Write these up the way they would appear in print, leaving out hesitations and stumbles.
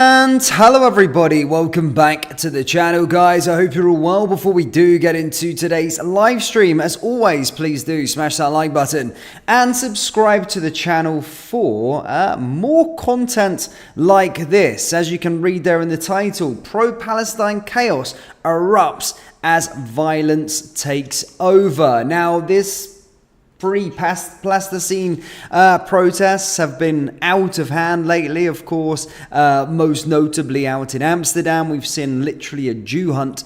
And hello everybody, welcome back to the channel guys. I hope you're all well. Before we do get into today's live stream, as always, please do smash that like button and subscribe to the channel for more content like this. As you can read there in the title, pro-Palestine chaos erupts as violence takes over. Now this Free Palestine protests have been out of hand lately, of course, most notably out in Amsterdam. We've seen literally a Jew hunt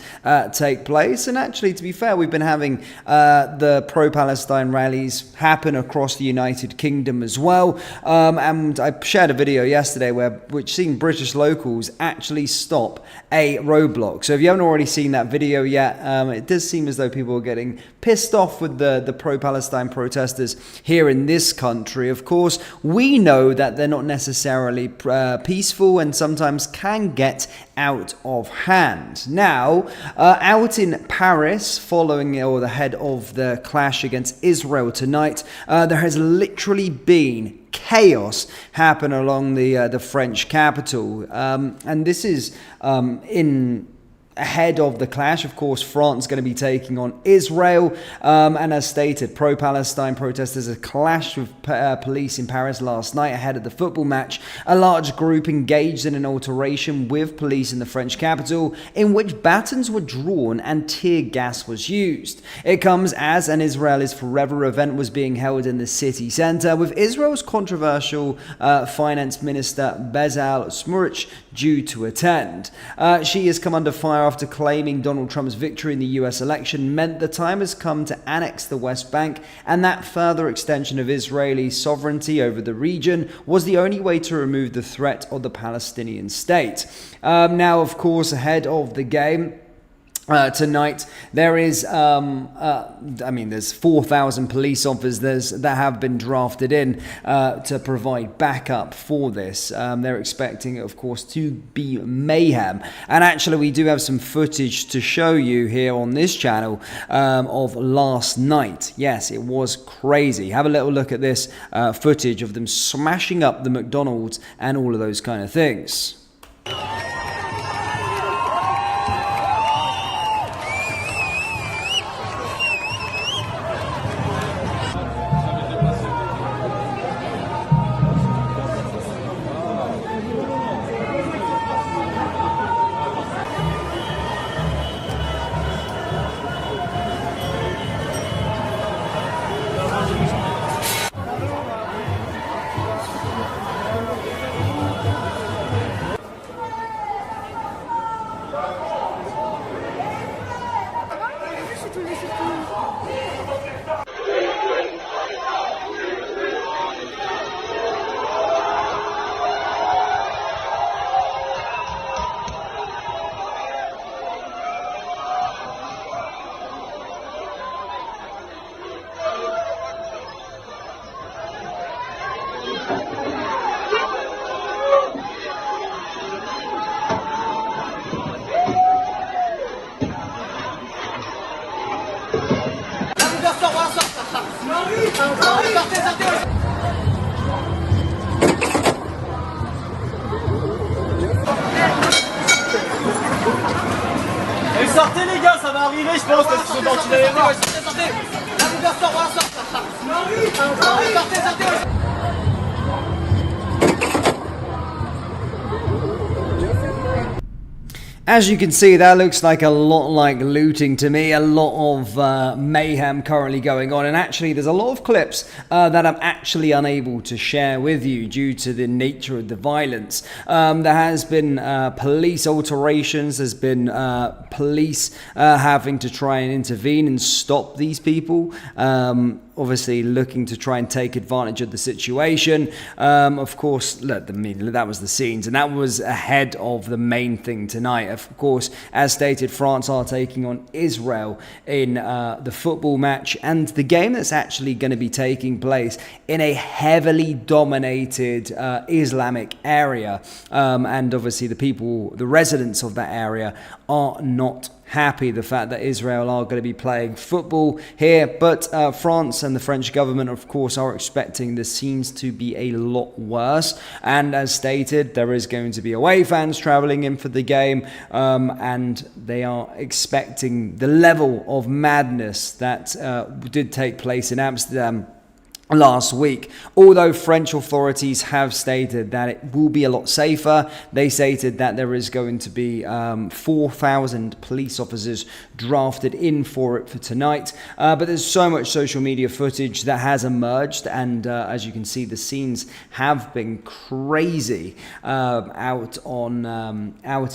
take place. And actually, to be fair, we've been having the pro-Palestine rallies happen across the United Kingdom as well. And I shared a video yesterday which seen British locals actually stop a roadblock. So if you haven't already seen that video yet, it does seem as though people are getting pissed off with the pro-Palestine protesters here in this country. Of course, we know that they're not necessarily peaceful and sometimes can get out of hand. Now, out in Paris, following the head of the clash against Israel tonight, there has literally been chaos happen along the French capital, and this is ahead of the clash. Of course, France is going to be taking on Israel, and as stated, pro-Palestine protesters have clashed with police in Paris last night ahead of the football match. A large group engaged in an altercation with police in the French capital, in which batons were drawn and tear gas was used. It comes as an Israel is Forever event was being held in the city centre, with Israel's controversial finance minister Bezalel Smotrich due to attend. She has come under fire after claiming Donald Trump's victory in the US election meant the time has come to annex the West Bank, and that further extension of Israeli sovereignty over the region was the only way to remove the threat of the Palestinian state. Now, of course, ahead of the game tonight, there is, there's 4,000 police officers that have been drafted in to provide backup for this. They're expecting it, of course, to be mayhem. And actually, we do have some footage to show you here on this channel of last night. Yes, it was crazy. Have a little look at this footage of them smashing up the McDonald's and all of those kind of things. Sortez les gars, ça va arriver je pense parce qu'ils sont dans le d'aller voir. Sortez. La longueur sort. Sortez. As you can see, that looks like a lot like looting to me, a lot of mayhem currently going on. And actually, there's a lot of clips that I'm actually unable to share with you due to the nature of the violence. There has been police alterations, there's been police having to try and intervene and stop these people. Obviously looking to try and take advantage of the situation. Of course, look, that was the scenes, and that was ahead of the main thing tonight. Of course, as stated, France are taking on Israel in the football match, and the game that's actually going to be taking place in a heavily dominated Islamic area. And obviously the residents of that area are not happy the fact that Israel are going to be playing football here. But France and the French government, of course, are expecting the scenes to be a lot worse. And as stated, there is going to be away fans traveling in for the game, and they are expecting the level of madness that did take place in Amsterdam last week. Although French authorities have stated that it will be a lot safer, they stated that there is going to be 4,000 police officers drafted in for it for tonight. But there's so much social media footage that has emerged, and as you can see, the scenes have been crazy out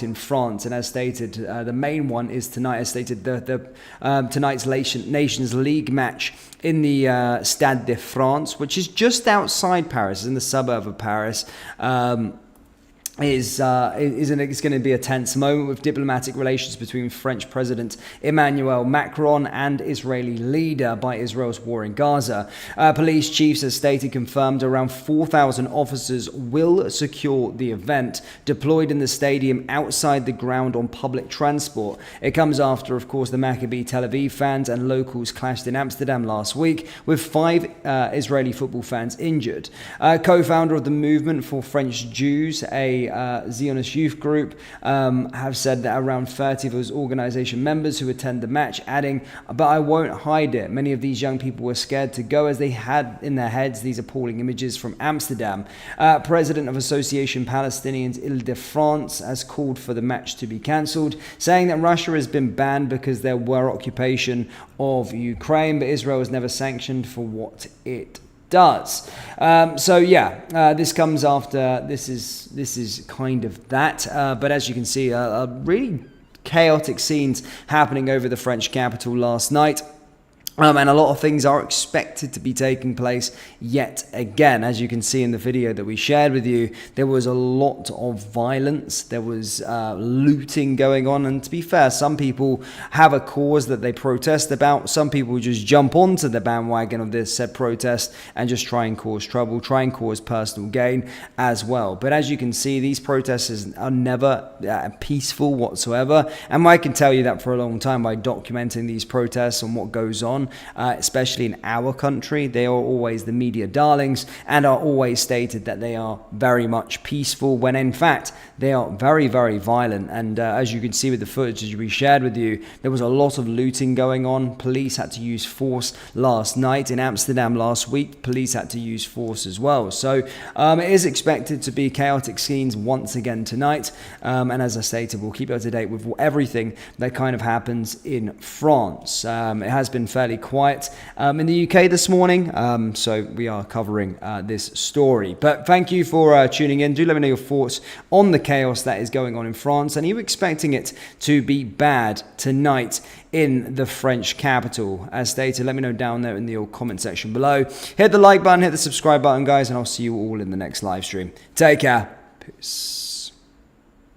in France. And as stated, the main one is tonight. As stated, tonight's Nations League match in the Stade de France, which is just outside Paris, in the suburb of Paris. It's going to be a tense moment with diplomatic relations between French President Emmanuel Macron and Israeli leader by Israel's war in Gaza. Police chiefs have stated confirmed around 4,000 officers will secure the event, deployed in the stadium outside the ground on public transport. It comes after, of course, the Maccabi Tel Aviv fans and locals clashed in Amsterdam last week, with 5 Israeli football fans injured. Co-founder of the Movement for French Jews, a Zionist youth group, have said that around 30 of those organization members who attend the match, adding, "But I won't hide it. Many of these young people were scared to go as they had in their heads these appalling images from Amsterdam." President of Association Palestinians Ile-de-France has called for the match to be cancelled, saying that Russia has been banned because there were occupation of Ukraine, but Israel has never sanctioned for what it does. This comes after, this is kind of that, but as you can see, really chaotic scenes happening over the French capital last night. And a lot of things are expected to be taking place yet again. As you can see in the video that we shared with you, there was a lot of violence. There was looting going on. And to be fair, some people have a cause that they protest about. Some people just jump onto the bandwagon of this said protest and just try and cause trouble, try and cause personal gain as well. But as you can see, these protests are never peaceful whatsoever. And I can tell you that for a long time by documenting these protests and what goes on. Especially in our country, they are always the media darlings and are always stated that they are very much peaceful, when in fact they are very, very violent. And as you can see with the footage we shared with you, there was a lot of looting going on. Police had to use force last night. In Amsterdam last week, police had to use force as well. So it is expected to be chaotic scenes once again tonight. And as I stated, we'll keep you up to date with everything that kind of happens in France. It has been fairly quiet in the UK this morning, so we are covering this story. But thank you for tuning in. Do let me know your thoughts on the chaos that is going on in France, and are you expecting it to be bad tonight in the French capital? As stated, let me know down there in the comment section below. Hit the like button, hit the subscribe button, guys, and I'll see you all in the next live stream. Take care. Peace.